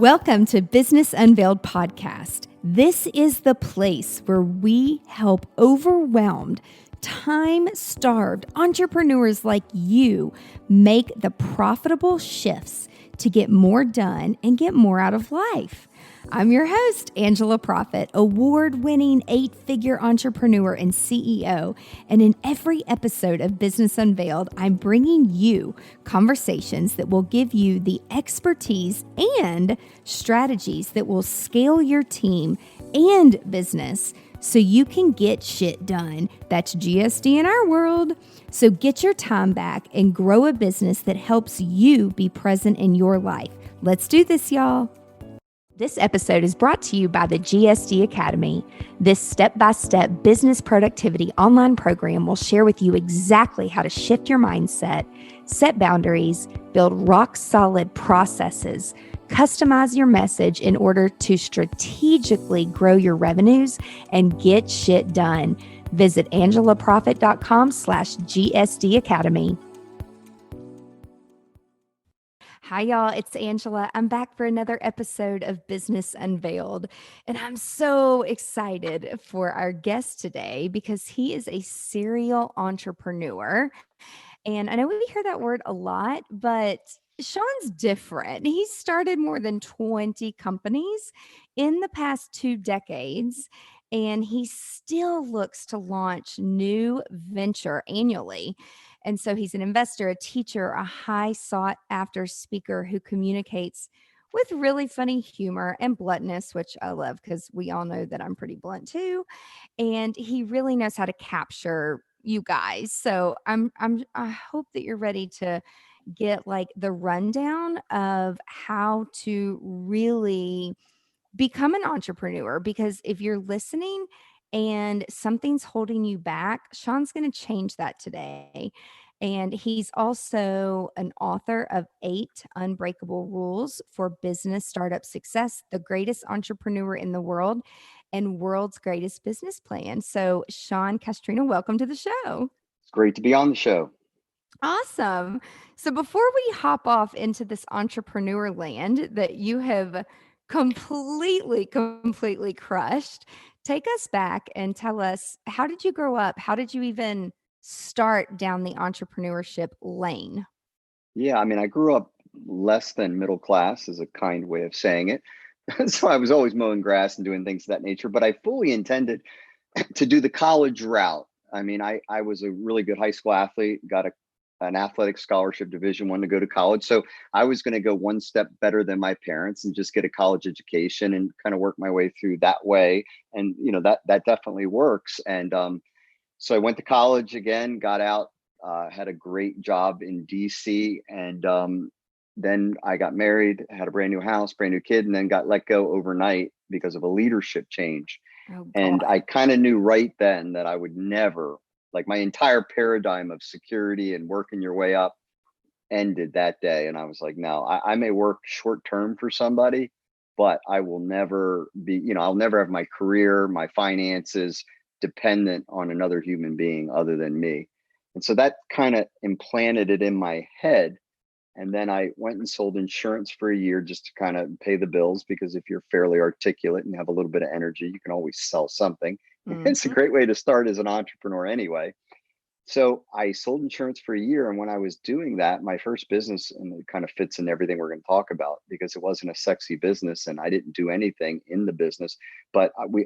Welcome to Business Unveiled Podcast. This is the place where we help overwhelmed, time-starved entrepreneurs like you make the profitable shifts to get more done and get more out of life. I'm your host, Angela Proffitt, award-winning 8-figure entrepreneur and CEO. And in every episode of Business Unveiled, I'm bringing you conversations that will give you the expertise and strategies that will scale your team and business so you can get shit done. That's GSD in our world. So get your time back and grow a business that helps you be present in your life. Let's do this, y'all. This episode is brought to you by the GSD Academy. This step-by-step business productivity online program will share with you exactly how to shift your mindset, set boundaries, build rock-solid processes, customize your message in order to strategically grow your revenues and get shit done. Visit angelaproffitt.com/GSD Academy. Hi, y'all. It's Angela. I'm back for another episode of Business Unveiled. And I'm so excited for our guest today because he is a serial entrepreneur. And I know we hear that word a lot, but Shawn's different. He's started more than 20 companies in the past 2 decades, and he still looks to launch new venture annually. And so he's an investor, a teacher, a high sought after speaker who communicates with really funny humor and bluntness, which I love because we all know that I'm pretty blunt too. And he really knows how to capture you guys. So I hope that you're ready to get like the rundown of how to really become an entrepreneur, because if you're listening and something's holding you back, Shawn's going to change that today. And he's also an author of 8 Unbreakable Rules for Business Startup Success, the greatest entrepreneur in the world, and world's greatest business plan. So, Sean Castrino, welcome to the show. It's great to be on the show. Awesome. So before we hop off into this entrepreneur land that you have completely crushed, take us back and tell us, how did you grow up? How did you even start down the entrepreneurship lane? Yeah, I mean, I grew up less than middle class is a kind way of saying it. So I was always mowing grass and doing things of that nature, but I fully intended to do the college route. I mean, I was a really good high school athlete, got an athletic scholarship Division I to go to college. So I was going to go one step better than my parents and just get a college education and kind of work my way through that way. And, you know, that definitely works. And so I went to college again, got out, had a great job in DC. And then I got married, had a brand new house, brand new kid, and then got let go overnight because of a leadership change. Oh, And I kind of knew right then that I would never, like my entire paradigm of security and working your way up ended that day. And I was like, no, I may work short term for somebody, but I will never be, you know, I'll never have my career, my finances dependent on another human being other than me. And so that kind of implanted it in my head. And then I went and sold insurance for a year just to kind of pay the bills, because if you're fairly articulate and have a little bit of energy, you can always sell something. Mm-hmm. It's a great way to start as an entrepreneur anyway. So I sold insurance for a year. And when I was doing that, my first business, and it kind of fits in everything we're going to talk about, because it wasn't a sexy business and I didn't do anything in the business, but we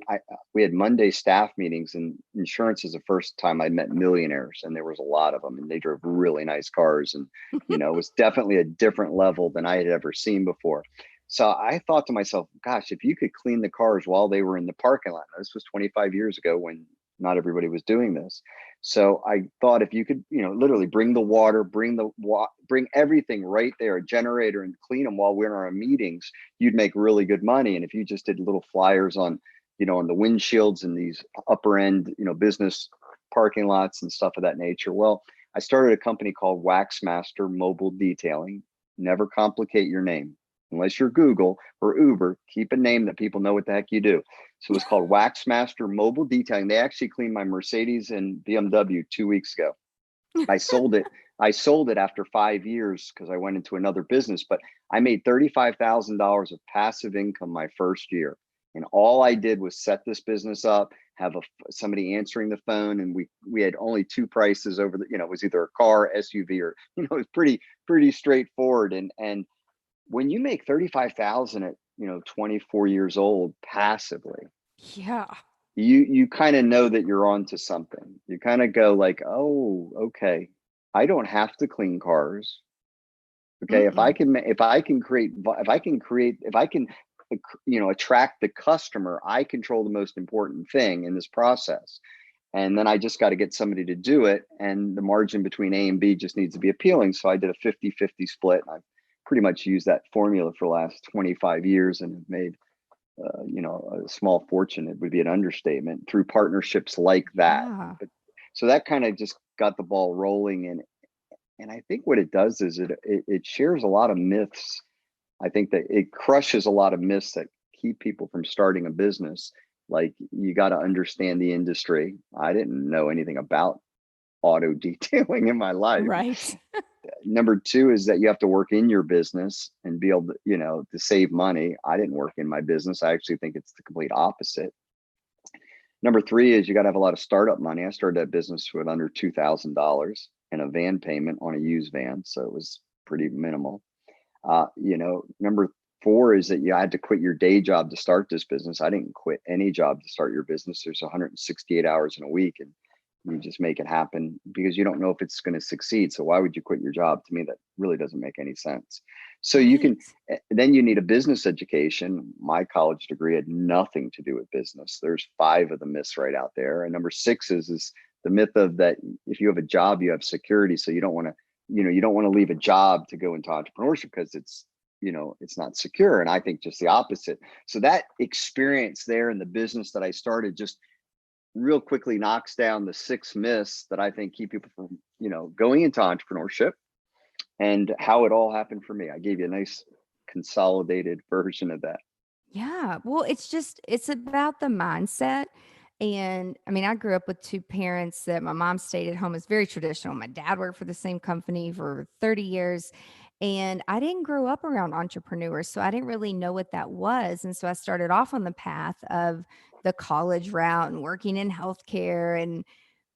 had Monday staff meetings, and insurance is the first time I met millionaires, and there was a lot of them, and they drove really nice cars. And, you know, it was definitely a different level than I had ever seen before. So I thought to myself, gosh, if you could clean the cars while they were in the parking lot. This was 25 years ago when not everybody was doing this. So I thought, if you could, you know, literally bring the water, bring everything right there, a generator, and clean them while we're in our meetings, you'd make really good money. And if you just did little flyers on, you know, on the windshields and these upper end, you know, business parking lots and stuff of that nature. Well, I started a company called Waxmaster Mobile Detailing. Never complicate your name. Unless you're Google or Uber, keep a name that people know what the heck you do. So it was called Waxmaster Mobile Detailing. They actually cleaned my Mercedes and BMW 2 weeks ago. I sold it I sold it after 5 years because I went into another business, but I made $35,000 of passive income my first year. And all I did was set this business up, have somebody answering the phone, and we had only two prices over the, it was either a car, SUV, or it was pretty straightforward. And when you make 35,000 at 24 years old passively, Yeah. you kind of know that you're onto something. You kind of go like, oh, okay, I don't have to clean cars. Okay, Mm-mm. if I can attract the customer, I control the most important thing in this process. And then I just got to get somebody to do it, and the margin between A and B just needs to be appealing. So I did a 50-50 split. I've pretty much used that formula for the last 25 years and have made a small fortune. It would be an understatement, through partnerships like that. Yeah. But so that kind of just got the ball rolling. And I think what it does is it shares a lot of myths. I think that it crushes a lot of myths that keep people from starting a business. Like, you got to understand the industry. I didn't know anything about auto detailing in my life. Right. Number two is that you have to work in your business and be able to, to save money. I didn't work in my business. I actually think it's the complete opposite. Number three is you got to have a lot of startup money. I started that business with under $2,000 and a van payment on a used van. So it was pretty minimal. Number four is that you had to quit your day job to start this business. I didn't quit any job to start your business. There's 168 hours in a week, and you just make it happen because you don't know if it's going to succeed. So why would you quit your job? To me, that really doesn't make any sense. So Right. then you need a business education. My college degree had nothing to do with business. There's five of the myths right out there. And number six is the myth of that if you have a job, you have security. So you don't want to, you don't want to leave a job to go into entrepreneurship because it's not secure. And I think just the opposite. So that experience there in the business that I started just real quickly knocks down the six myths that I think keep people from, going into entrepreneurship, and how it all happened for me. I gave you a nice consolidated version of that. Yeah. Well, it's about the mindset. And I mean, I grew up with two parents that my mom stayed at home. It's very traditional. My dad worked for the same company for 30 years. And I didn't grow up around entrepreneurs. So I didn't really know what that was. And so I started off on the path of the college route and working in healthcare. And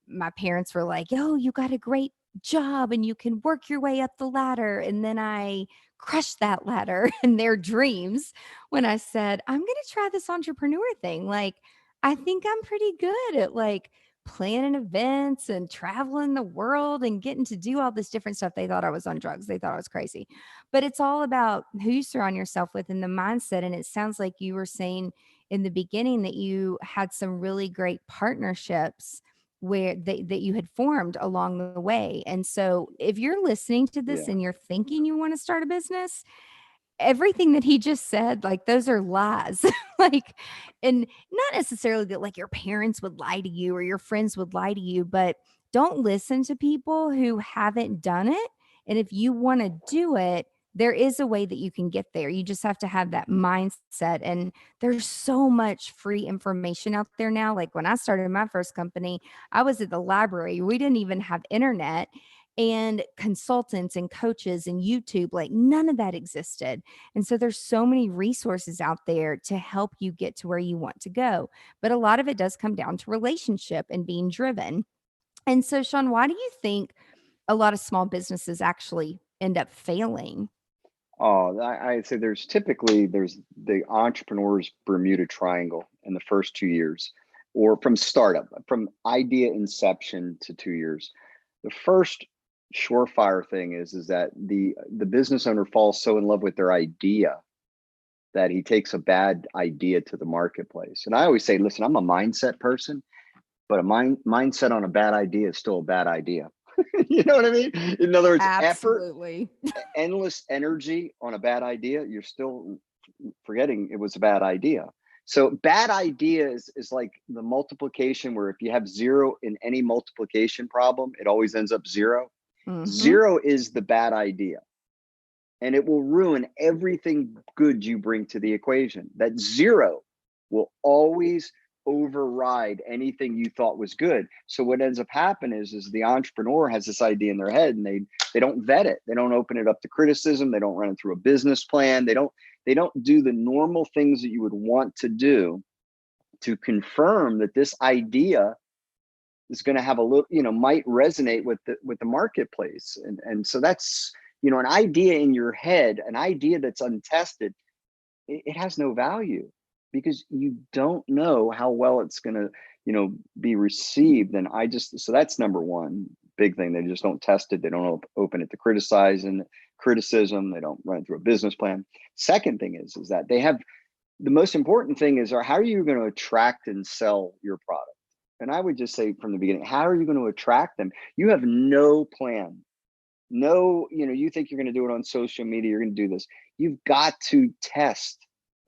my parents were like, "Oh, you got a great job and you can work your way up the ladder." And then I crushed that ladder in their dreams when I said, "I'm going to try this entrepreneur thing. Like, I think I'm pretty good at like planning events and traveling the world and getting to do all this different stuff." They thought I was on drugs. They thought I was crazy. But it's all about who you surround yourself with and the mindset. And it sounds like you were saying in the beginning that you had some really great partnerships where that you had formed along the way. And so if you're listening to this Yeah. and you're thinking you want to start a business, everything that he just said, like, those are lies. Like, and not necessarily that like your parents would lie to you or your friends would lie to you, but don't listen to people who haven't done it. And if you want to do it, there is a way that you can get there. You just have to have that mindset. And there's so much free information out there now. Like when I started my first company, I was at the library. We didn't even have internet, and consultants and coaches and YouTube, like none of that existed. And so there's so many resources out there to help you get to where you want to go. But a lot of it does come down to relationship and being driven. And so, Shawn, why do you think a lot of small businesses actually end up failing? Oh, I'd say there's the entrepreneur's Bermuda Triangle in the first 2 years, or from startup, from idea inception to 2 years. The first surefire thing is that the business owner falls so in love with their idea that he takes a bad idea to the marketplace. And I always say, listen, I'm a mindset person, but a mindset on a bad idea is still a bad idea. You know what I mean? In other words, effort, Absolutely. endless energy on a bad idea, you're still forgetting it was a bad idea. So bad idea is like the multiplication, where if you have zero in any multiplication problem, it always ends up zero. Hmm. Zero is the bad idea, and it will ruin everything good you bring to the equation. That zero will always override anything you thought was good. So what ends up happening is the entrepreneur has this idea in their head, and they don't vet it. They don't open it up to criticism. They don't run it through a business plan. They don't do the normal things that you would want to do to confirm that this idea is going to have a little, might resonate with the marketplace. And so that's, an idea in your head, an idea that's untested, it has no value because you don't know how well it's going to, be received. And so that's number one big thing. They just don't test it. They don't open it to criticism. They don't run it through a business plan. Second thing is that they have, the most important thing is, how are you going to attract and sell your product? And I would just say from the beginning, how are you going to attract them? You have no plan. No, you think you're going to do it on social media, you're going to do this. You've got to test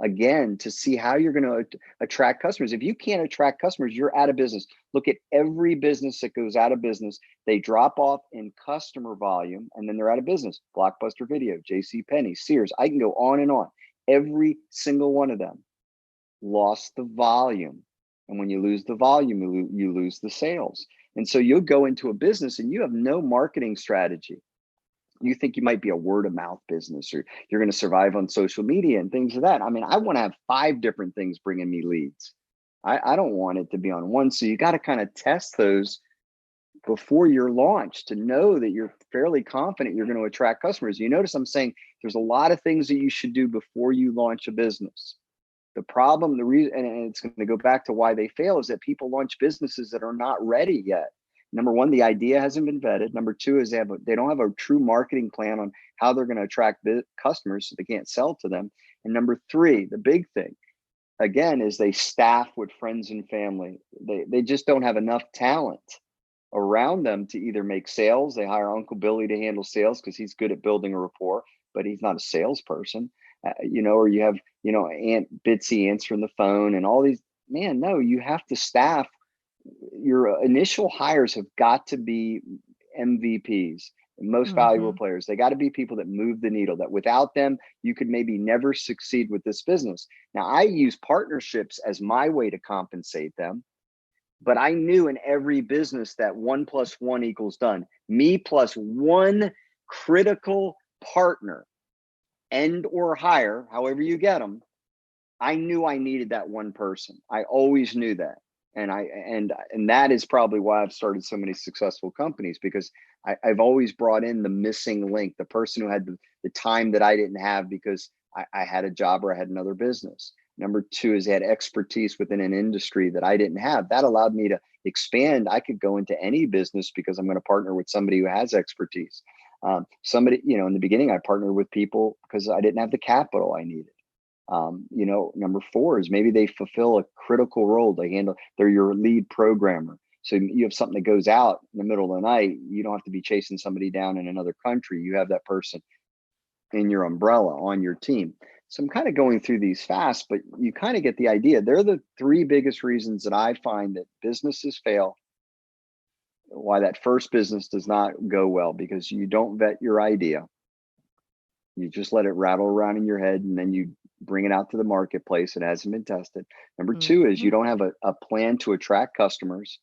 again to see how you're going to attract customers. If you can't attract customers, you're out of business. Look at every business that goes out of business. They drop off in customer volume and then they're out of business. Blockbuster Video, J.C. Penney, Sears, I can go on and on. Every single one of them lost the volume. And when you lose the volume, you lose the sales. And so you'll go into a business and you have no marketing strategy. You think you might be a word of mouth business, or you're going to survive on social media and things of that. I mean, I want to have 5 different things bringing me leads. I don't want it to be on one. So you got to kind of test those before you're launched to know that you're fairly confident you're going to attract customers. You notice I'm saying there's a lot of things that you should do before you launch a business. The problem, the reason, and it's going to go back to why they fail, is that people launch businesses that are not ready yet. Number one, the idea hasn't been vetted. Number two is they don't have a true marketing plan on how they're going to attract customers, so they can't sell to them. And number three, the big thing, again, is they staff with friends and family. They just don't have enough talent around them to either make sales. They hire Uncle Billy to handle sales because he's good at building a rapport, but he's not a salesperson. Or you have, Aunt Bitsy answering the phone and all these. Man, no, you have to staff. Your initial hires have got to be MVPs, most valuable players. They got to be people that move the needle, that without them, you could maybe never succeed with this business. Now, I use partnerships as my way to compensate them. But I knew in every business that 1 + 1 = done. Me plus one critical partner, end or hire, however you get them. I knew I needed that one person. I always knew that. And that is probably why I've started so many successful companies, because I've always brought in the missing link, the person who had the time that I didn't have because I had a job or I had another business. Number two is they had expertise within an industry that I didn't have. That allowed me to expand. I could go into any business because I'm going to partner with somebody who has expertise. Somebody, in the beginning, I partnered with people because I didn't have the capital I needed. Number four is maybe they fulfill a critical role. They're your lead programmer. So you have something that goes out in the middle of the night. You don't have to be chasing somebody down in another country. You have that person in your umbrella on your team. So I'm kind of going through these fast, but you kind of get the idea. They're the 3 biggest reasons that I find that businesses fail, why that first business does not go well, because you don't vet your idea. You just let it rattle around in your head and then you bring it out to the marketplace. It hasn't been tested. Number two is you don't have a plan to attract customers.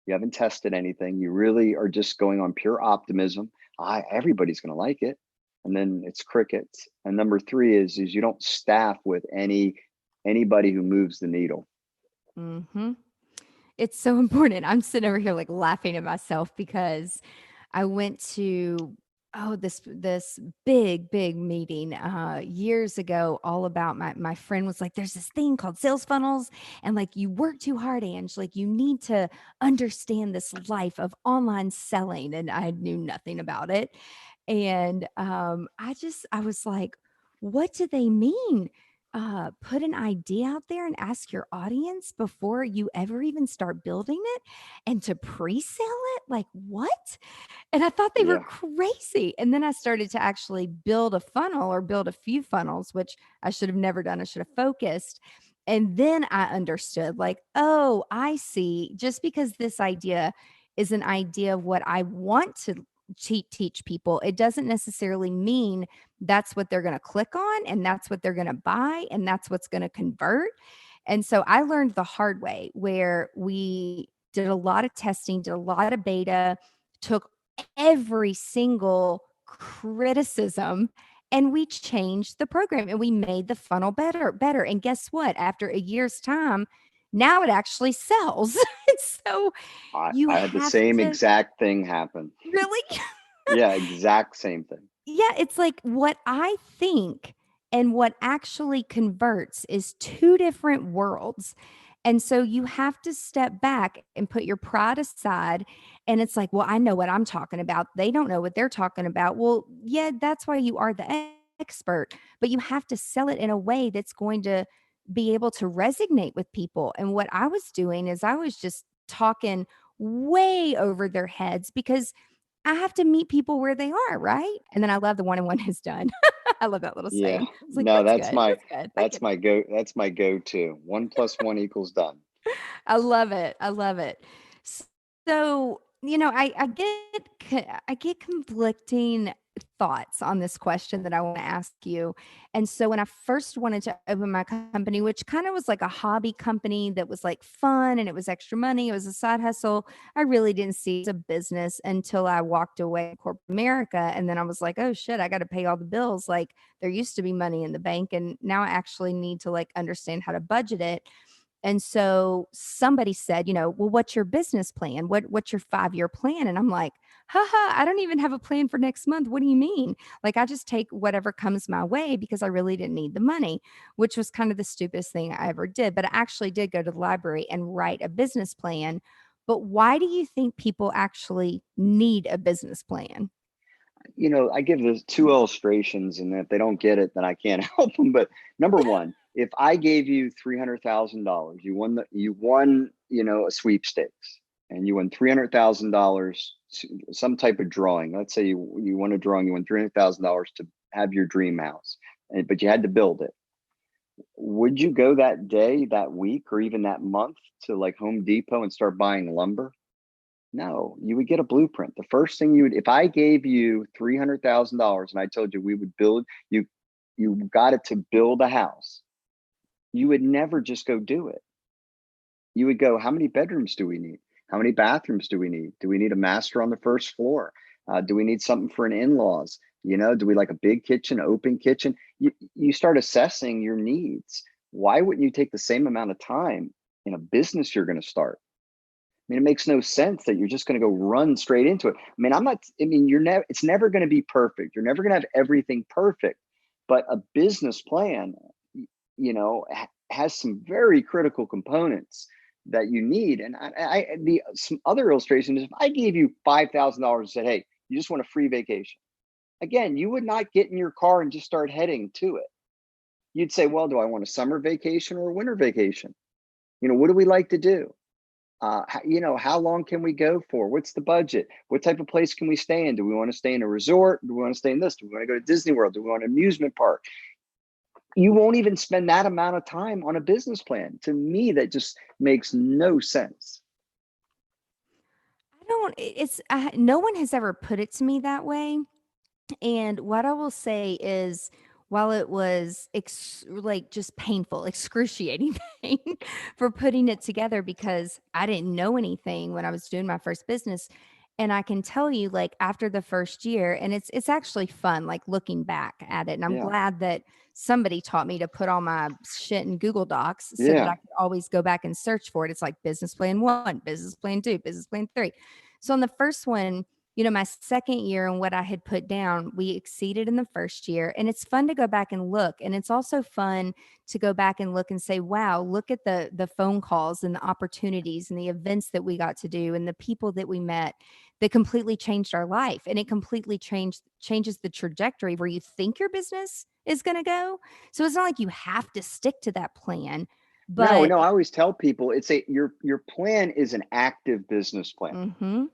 You haven't tested anything. You really are just going on pure optimism. Everybody's going to like it. And then it's crickets. And number three is you don't staff with anybody who moves the needle. It's so important. I'm sitting over here like laughing at myself because I went to this big meeting years ago, all about my friend was like, there's this thing called sales funnels, and like, you work too hard, Ange, like you need to understand this life of online selling. And I knew nothing about it. And I was like, what do they mean? Put an idea out there and ask your audience before you ever even start building it, and to pre-sale it? Like, what? And I thought they were Yeah. crazy. And then I started to actually build a funnel, or build a few funnels, which I should have never done. I should have focused. And then I understood, like, oh, I see. Just because this idea is an idea of what I want to teach people, it doesn't necessarily mean that's what they're going to click on and that's what they're going to buy and that's what's going to convert. And so I learned the hard way where we did a lot of testing, did a lot of beta, took every single criticism and we changed the program and we made the funnel better. And guess what? After a year's time, now it actually sells. So you I had the have same to exact thing happen. really Yeah, exact same thing. yeah, it's like what I think and what actually converts is two different worlds. And so you have to step back and put your pride aside. And it's like, well, I know what I'm talking about. They don't know what they're talking about. Well, yeah, that's why you are the expert, but you have to sell it in a way that's going to be able to resonate with people. And what I was doing is I was just talking way over their heads because I have to meet people where they are, right? And then I love the one-on-one is done. I love that little Yeah. saying. It's like, No, "That's good. That's good. I get it." that's my go-to. 1 + 1 = done. I love it. I love it. So, I get conflicting thoughts on this question that I want to ask you. And so when I first wanted to open my company, which kind of was like a hobby company that was like fun and it was extra money, it was a side hustle. I really didn't see it as a business until I walked away in corporate America. And then I was like, oh shit, I got to pay all the bills. Like there used to be money in the bank. And now I actually need to like understand how to budget it. And so somebody said, well, what's your business plan? What's your 5-year plan? And I'm like, haha, I don't even have a plan for next month. What do you mean? Like I just take whatever comes my way because I really didn't need the money, which was kind of the stupidest thing I ever did. But I actually did go to the library and write a business plan. But why do you think people actually need a business plan? I give the two illustrations, and if they don't get it, then I can't help them. But number one, if I gave you $300,000, you won, a sweepstakes, and you won $300,000, some type of drawing. Let's say you won a drawing, you won $300,000 to have your dream house, but you had to build it. Would you go that day, that week, or even that month to like Home Depot and start buying lumber? No, you would get a blueprint. The first thing if I gave you $300,000 and I told you we would build, you got it to build a house, you would never just go do it. You would go, how many bedrooms do we need? How many bathrooms do we need? Do we need a master on the first floor? Do we need something for an in-laws? Do we like a big kitchen, open kitchen? You start assessing your needs. Why wouldn't you take the same amount of time in a business you're going to start? I mean, it makes no sense that you're just going to go run straight into it. I mean, it's never going to be perfect. You're never going to have everything perfect, but a business plan, has some very critical components that you need. And some other illustration is if I gave you $5,000 and said, hey, you just want a free vacation. Again, you would not get in your car and just start heading to it. You'd say, well, do I want a summer vacation or a winter vacation? What do we like to do? How long can we go for? What's the budget? What type of place can we stay in? Do we want to stay in a resort? Do we want to stay in this? Do we want to go to Disney World? Do we want an amusement park? You won't even spend that amount of time on a business plan. To me, that just makes no sense. I don't, no one has ever put it to me that way. And what I will say is, while it was like just painful, excruciating pain for putting it together because I didn't know anything when I was doing my first business. And I can tell you, like after the first year, and it's actually fun, like looking back at it. And I'm Yeah. glad that somebody taught me to put all my shit in Google Docs so that Yeah. I could always go back and search for it. It's like business plan 1, business plan 2, business plan 3. So on the first one, my second year and what I had put down, we exceeded in the first year. And it's fun to go back and look. And it's also fun to go back and look and say, wow, look at the phone calls and the opportunities and the events that we got to do and the people that we met that completely changed our life. And it completely changes the trajectory where you think your business is going to go. So it's not like you have to stick to that plan, No, but no, I always tell people your plan is an active business plan. mhm,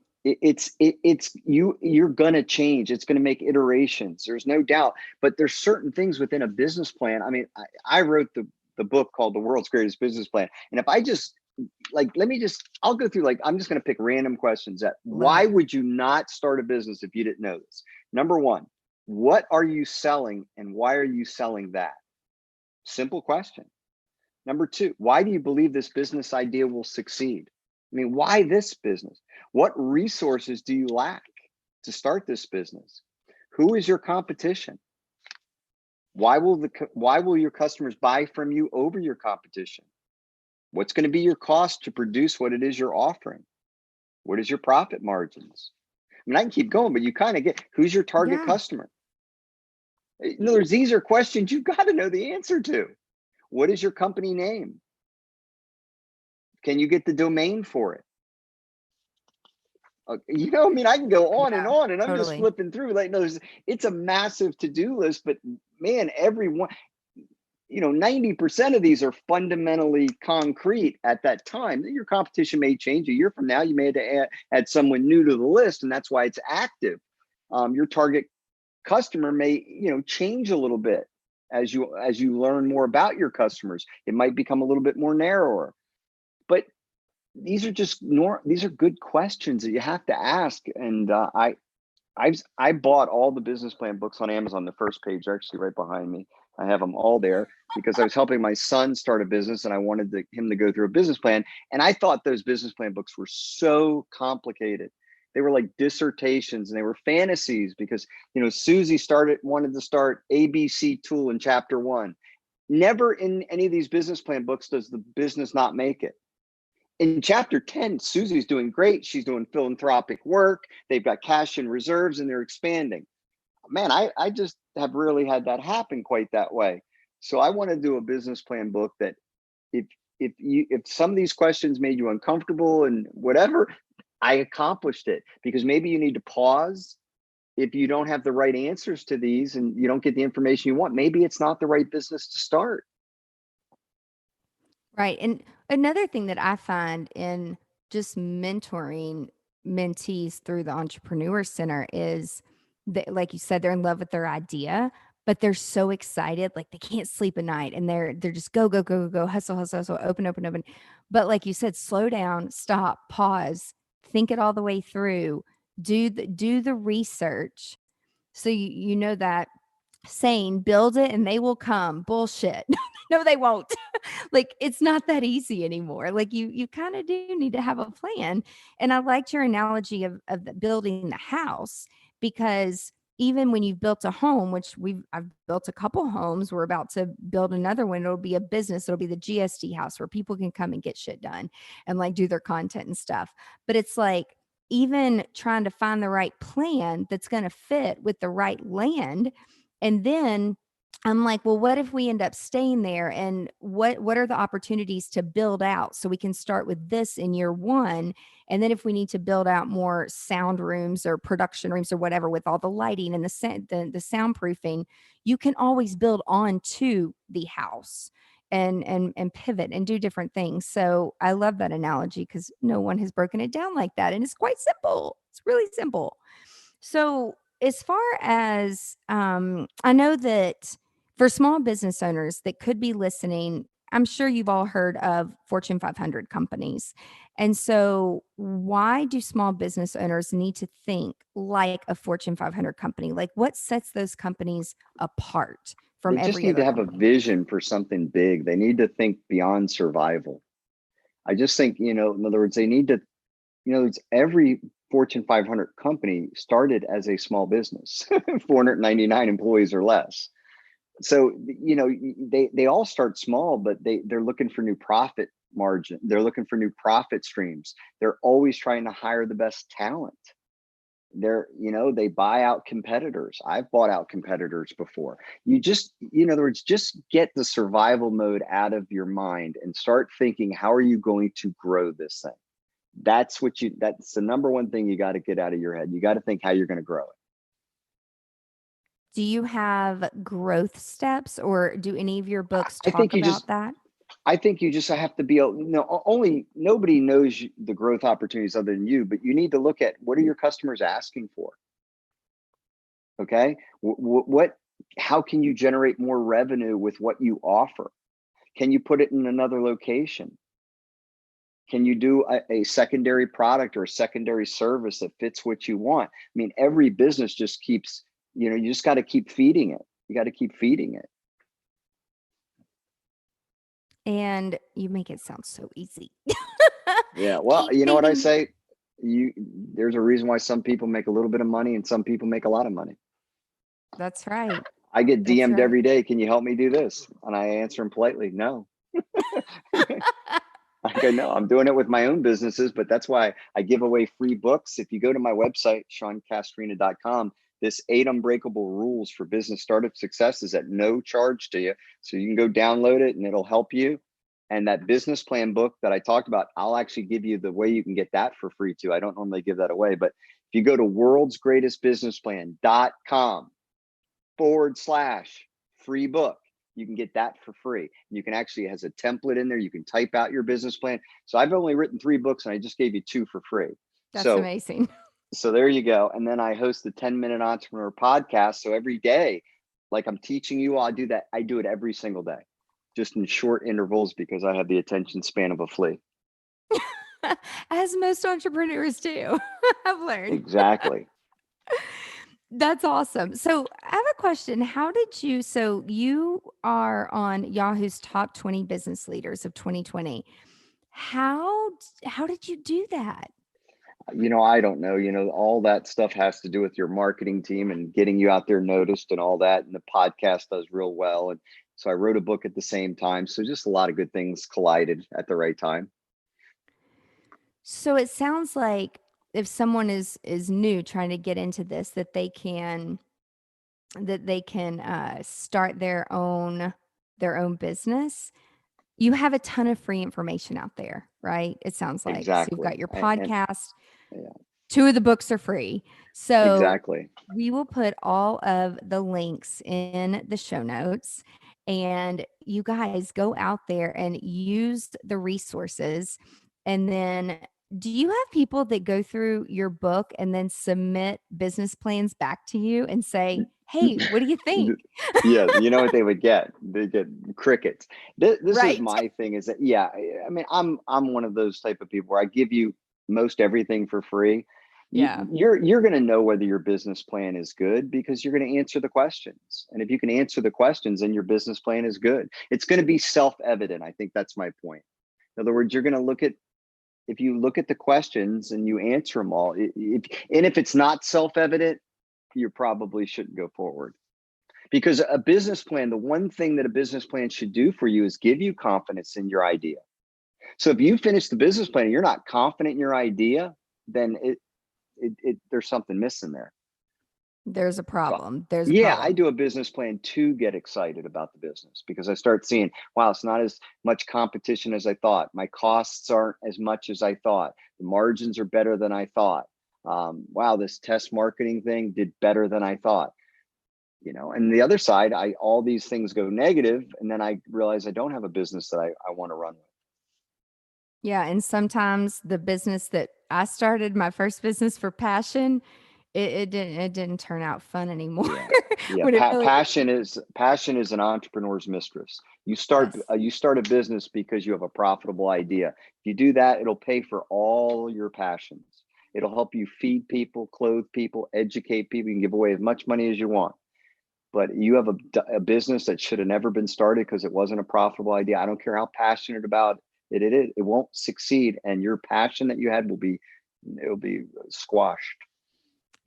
You're gonna change. It's gonna make iterations. There's no doubt. But there's certain things within a business plan. I mean, I wrote the book called The World's Greatest Business Plan. And if I just I'll go through, like, I'm just gonna pick random questions that love why it. would you not start a business if you didn't know this? Number one, what are you selling and why are you selling that? Simple question. Number two, why do you believe this business idea will succeed? I mean, why this business? What resources do you lack to start this business? Who is your competition? Why will your customers buy from you over your competition? What's going to be your cost to produce what it is you're offering? What is your profit margins? I mean, I can keep going, but you kind of get, who's your target Yeah. customer? In other words, these are questions you've got to know the answer to. What is your company name? Can you get the domain for it? You know, I mean, I can go Yeah, on, and I'm just totally. flipping through. Like, no, it's a massive to-do list, but man, everyone, 90% of these are fundamentally concrete at that time. Your competition may change a year from now. You may have to add someone new to the list, and that's why it's active. Your target customer may, change a little bit as you learn more about your customers. It might become a little bit more narrower, but these are these are good questions that you have to ask. And I bought all the business plan books on Amazon. The first page, they're actually right behind me. I have them all there because I was helping my son start a business, and I wanted him to go through a business plan. And I thought those business plan books were so complicated. They were like dissertations, and they were fantasies because Susie wanted to start ABC tool in chapter 1. Never in any of these business plan books does the business not make it. In chapter 10, Susie's doing great. She's doing philanthropic work. They've got cash in reserves, and they're expanding. Man, I just have really had that happen quite that way. So I want to do a business plan book that if if some of these questions made you uncomfortable and whatever, I accomplished it. Because maybe you need to pause if you don't have the right answers to these and you don't get the information you want. Maybe it's not the right business to start. Right. And another thing that I find in just mentoring mentees through the Entrepreneur Center is that, like you said, they're in love with their idea, but they're so excited, like they can't sleep at night, and they're just go, go, go, go, go, hustle, hustle, hustle, open, open, open. But like you said, slow down, stop, pause, think it all the way through, do the research. So you know that saying, build it and they will come. Bullshit. No, they won't. Like, it's not that easy anymore. Like, you kind of do need to have a plan. And I liked your analogy of building the house, because even when you've built a home, which I've built a couple homes, we're about to build another one. It'll be a business. It'll be the GSD house where people can come and get shit done and like do their content and stuff. But it's like, even trying to find the right plan that's going to fit with the right land. And then I'm like, well, what if we end up staying there? And what are the opportunities to build out so we can start with this in year 1? And then if we need to build out more sound rooms or production rooms or whatever with all the lighting and the soundproofing, you can always build on to the house and pivot and do different things. So I love that analogy because no one has broken it down like that. And it's quite simple. It's really simple. So, as far as I know that for small business owners that could be listening, I'm sure you've all heard of Fortune 500 companies. And so, why do small business owners need to think like a Fortune 500 company? Like, what sets those companies apart from They just every need to other have a company? vision for something big. They need to think beyond survival. I just think, in other words, they need to, it's every Fortune 500 company started as a small business, 499 employees or less. So, they all start small, but they're looking for new profit margin. They're looking for new profit streams. They're always trying to hire the best talent. They buy out competitors. I've bought out competitors before. You just, in other words, just get the survival mode out of your mind and start thinking, how are you going to grow this thing? That's the number one thing you got to get out of your head. You got to think how you're going to grow it. Do you have growth steps, or do any of your books I talk think you about just that? I think you just have to be, only nobody knows the growth opportunities other than you, but you need to look at what are your customers asking for? Okay. How can you generate more revenue with what you offer? Can you put it in another location? Can you do a secondary product or a secondary service that fits what you want? I mean, every business just keeps, you just got to keep feeding it. You got to keep feeding it. And you make it sound so easy. Yeah. Well, Keep you know what I thinking. say? There's a reason why some people make a little bit of money and some people make a lot of money. That's right. I get That's DM'd right. every day, can you help me do this? And I answer them politely, no. I go, no, I'm doing it with my own businesses, but that's why I give away free books. If you go to my website, SeanCastrina.com, this 8 unbreakable rules for business startup success is at no charge to you. So you can go download it and it'll help you. And that business plan book that I talked about, I'll actually give you the way you can get that for free too. I don't normally give that away, but if you go to worldsgreatestbusinessplan.com/free book, you can get that for free. You can actually, it has a template in there. You can type out your business plan. So I've only written 3 books and I just gave you 2 for free. That's So, amazing. so there you go. And then I host the 10-minute entrepreneur podcast. So every day, like I'm teaching you, I do that. I do it every single day, just in short intervals because I have the attention span of a flea. As most entrepreneurs do, I've learned. Exactly. That's awesome. So I have a question. So you are on Yahoo's top 20 business leaders of 2020. How did you do that? I don't know, all that stuff has to do with your marketing team and getting you out there noticed and all that. And the podcast does real well. And so I wrote a book at the same time. So just a lot of good things collided at the right time. So it sounds like if someone is new trying to get into this, that they can start their own business. You have a ton of free information out there, right? It sounds like. So you've Exactly. got your And podcast. yeah, 2 of the books are free. So exactly. we will put all of the links in the show notes, and you guys go out there and use the resources. And then do you have people that go through your book and then submit business plans back to you and say, "Hey, what do you think?" Yeah, you know what they would get? They get crickets. This is Right. my thing is that, yeah, I mean, I'm one of those type of people where I give you most everything for free. Yeah. You're going to know whether your business plan is good because you're going to answer the questions. And if you can answer the questions, then your business plan is good. It's going to be self-evident. I think that's my point. In other words, you're going to if you look at the questions and you answer them all, if it's not self-evident, you probably shouldn't go forward. Because a business plan, the one thing that a business plan should do for you is give you confidence in your idea. So if you finish the business plan and you're not confident in your idea, then there's something missing there. There's a So problem. There's a yeah, I problem. do a business plan to get excited about the business because I start seeing, wow, it's not as much competition as I thought. My costs aren't as much as I thought. The margins are better than I thought. Wow, this test marketing thing did better than I thought. And the other side, all these things go negative, and then I realize I don't have a business that I want to run with. Yeah, and sometimes the business that I started, my first business for passion, it didn't turn out fun anymore Yeah, yeah. when it really Passion is an entrepreneur's mistress. yes. You start a business because you have a profitable idea. If you do that, it'll pay for all your passions. It'll help you feed people, clothe people, educate people. You can give away as much money as you want. But you have a business that should have never been started because it wasn't a profitable idea. I don't care how passionate about it won't succeed, and your passion that you had it'll be squashed.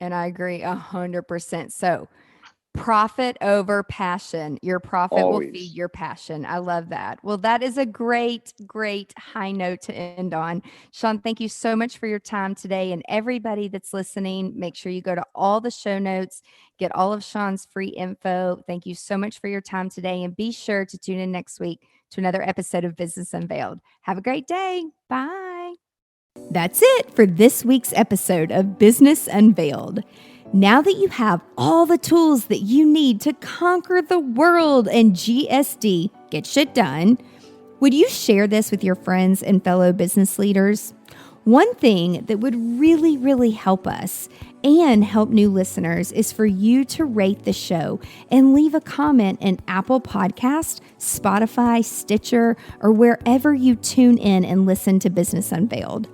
And I agree 100%. So profit over passion. Your profit will feed Always. your passion. I love that. Well, that is a great, great high note to end on. Shawn, thank you so much for your time today. And everybody that's listening, make sure you go to all the show notes, get all of Shawn's free info. Thank you so much for your time today. And be sure to tune in next week to another episode of Business Unveiled. Have a great day. Bye. That's it for this week's episode of Business Unveiled. Now that you have all the tools that you need to conquer the world and GSD, get shit done, would you share this with your friends and fellow business leaders? One thing that would really, really help us and help new listeners is for you to rate the show and leave a comment in Apple Podcast, Spotify, Stitcher, or wherever you tune in and listen to Business Unveiled.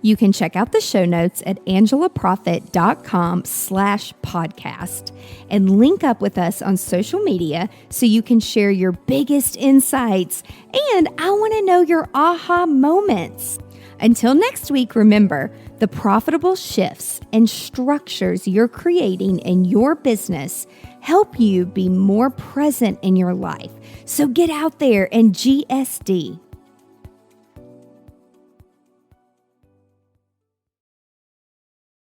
You can check out the show notes at angelaproffitt.com/podcast and link up with us on social media so you can share your biggest insights. And I want to know your aha moments. Until next week, remember, the profitable shifts and structures you're creating in your business help you be more present in your life. So get out there and GSD.